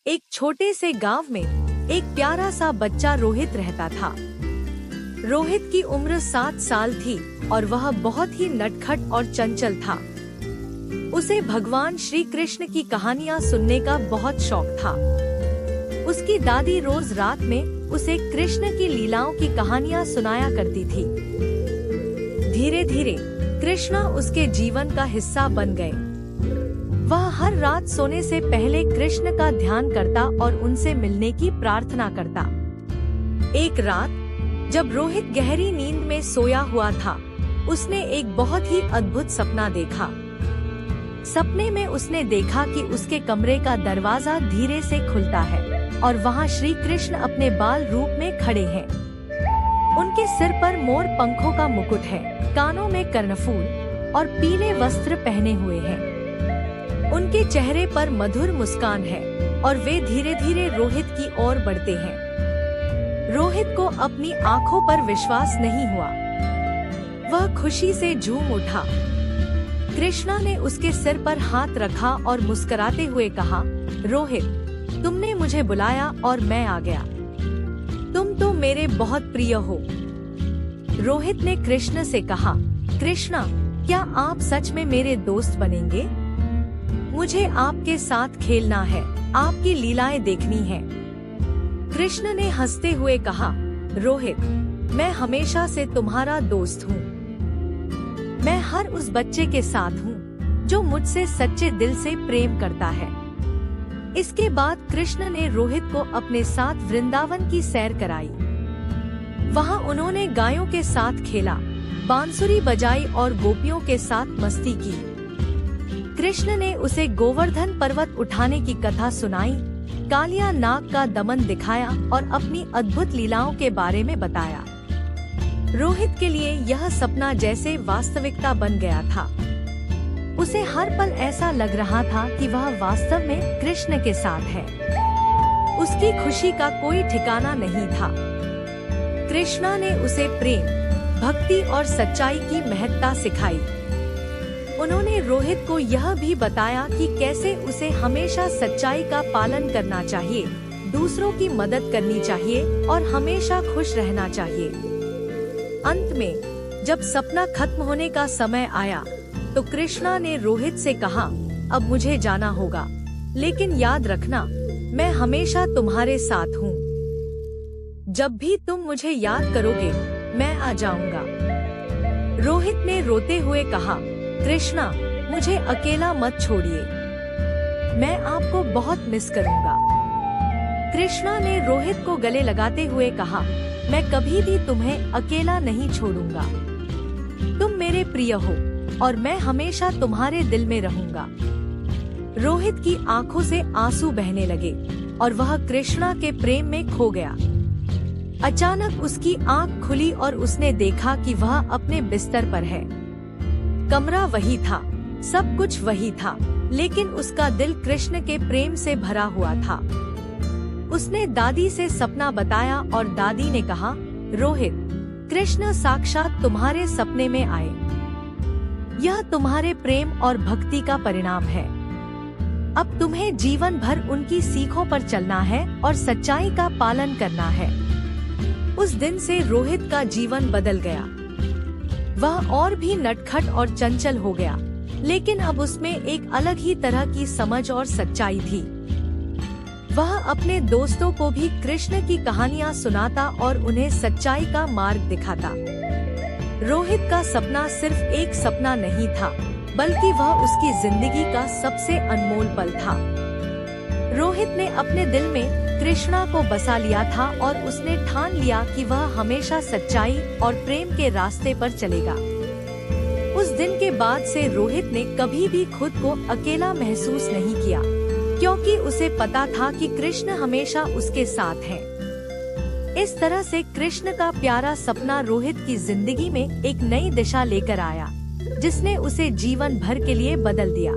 एक छोटे से गांव में एक प्यारा सा बच्चा रोहित रहता था। रोहित की उम्र 7 साल थी और वह बहुत ही नटखट और चंचल था। उसे भगवान श्री कृष्ण की कहानियाँ सुनने का बहुत शौक था। उसकी दादी रोज रात में उसे कृष्ण की लीलाओं की कहानियाँ सुनाया करती थी। धीरे धीरे कृष्णा उसके जीवन का हिस्सा बन गए। वह हर रात सोने से पहले कृष्ण का ध्यान करता और उनसे मिलने की प्रार्थना करता। एक रात जब रोहित गहरी नींद में सोया हुआ था, उसने एक बहुत ही अद्भुत सपना देखा। सपने में उसने देखा कि उसके कमरे का दरवाजा धीरे से खुलता है और वहाँ श्री कृष्ण अपने बाल रूप में खड़े हैं। उनके सिर पर मोर पंखों का मुकुट है, कानों में कर्णफूल और पीले वस्त्र पहने हुए हैं। उनके चेहरे पर मधुर मुस्कान है और वे धीरे धीरे रोहित की ओर बढ़ते हैं। रोहित को अपनी आंखों पर विश्वास नहीं हुआ। वह खुशी से झूम उठा। कृष्णा ने उसके सिर पर हाथ रखा और मुस्कुराते हुए कहा, रोहित, तुमने मुझे बुलाया और मैं आ गया। तुम तो मेरे बहुत प्रिय हो। रोहित ने कृष्ण से कहा, कृष्णा, क्या आप सच में मेरे दोस्त बनेंगे? मुझे आपके साथ खेलना है, आपकी लीलाएं देखनी है। कृष्ण ने हंसते हुए कहा, रोहित, मैं हमेशा से तुम्हारा दोस्त हूँ। मैं हर उस बच्चे के साथ हूँ जो मुझसे सच्चे दिल से प्रेम करता है। इसके बाद कृष्ण ने रोहित को अपने साथ वृंदावन की सैर कराई। वहाँ उन्होंने गायों के साथ खेला, बांसुरी बजाई और गोपियों के साथ मस्ती की। कृष्ण ने उसे गोवर्धन पर्वत उठाने की कथा सुनाई, कालिया नाग का दमन दिखाया और अपनी अद्भुत लीलाओं के बारे में बताया। रोहित के लिए यह सपना जैसे वास्तविकता बन गया था। उसे हर पल ऐसा लग रहा था कि वह वास्तव में कृष्ण के साथ है। उसकी खुशी का कोई ठिकाना नहीं था। कृष्णा ने उसे प्रेम, भक्ति और सच्चाई की महत्ता सिखाई। उन्होंने रोहित को यह भी बताया कि कैसे उसे हमेशा सच्चाई का पालन करना चाहिए, दूसरों की मदद करनी चाहिए और हमेशा खुश रहना चाहिए। अंत में जब सपना खत्म होने का समय आया तो कृष्णा ने रोहित से कहा, अब मुझे जाना होगा, लेकिन याद रखना, मैं हमेशा तुम्हारे साथ हूँ। जब भी तुम मुझे याद करोगे, मैं आ जाऊंगा। रोहित ने रोते हुए कहा, कृष्णा, मुझे अकेला मत छोड़िए, मैं आपको बहुत मिस करूंगा। कृष्णा ने रोहित को गले लगाते हुए कहा, मैं कभी भी तुम्हें अकेला नहीं छोड़ूंगा। तुम मेरे प्रिय हो और मैं हमेशा तुम्हारे दिल में रहूंगा। रोहित की आंखों से आंसू बहने लगे और वह कृष्णा के प्रेम में खो गया। अचानक उसकी आंख खुली और उसने देखा कि वह अपने बिस्तर पर है। कमरा वही था, सब कुछ वही था, लेकिन उसका दिल कृष्ण के प्रेम से भरा हुआ था। उसने दादी से सपना बताया और दादी ने कहा, रोहित, कृष्ण साक्षात तुम्हारे सपने में आए। यह तुम्हारे प्रेम और भक्ति का परिणाम है। अब तुम्हें जीवन भर उनकी सीखों पर चलना है और सच्चाई का पालन करना है। उस दिन से रोहित का जीवन बदल गया। वह और भी नटखट और चंचल हो गया, लेकिन अब उसमें एक अलग ही तरह की समझ और सच्चाई थी। वह अपने दोस्तों को भी कृष्ण की कहानियाँ सुनाता और उन्हें सच्चाई का मार्ग दिखाता। रोहित का सपना सिर्फ एक सपना नहीं था, बल्कि वह उसकी जिंदगी का सबसे अनमोल पल था। रोहित ने अपने दिल में कृष्णा को बसा लिया था और उसने ठान लिया कि वह हमेशा सच्चाई और प्रेम के रास्ते पर चलेगा। उस दिन के बाद से रोहित ने कभी भी खुद को अकेला महसूस नहीं किया, क्योंकि उसे पता था कि कृष्ण हमेशा उसके साथ है। इस तरह से कृष्ण का प्यारा सपना रोहित की जिंदगी में एक नई दिशा लेकर आया, जिसने उसे जीवन भर के लिए बदल दिया।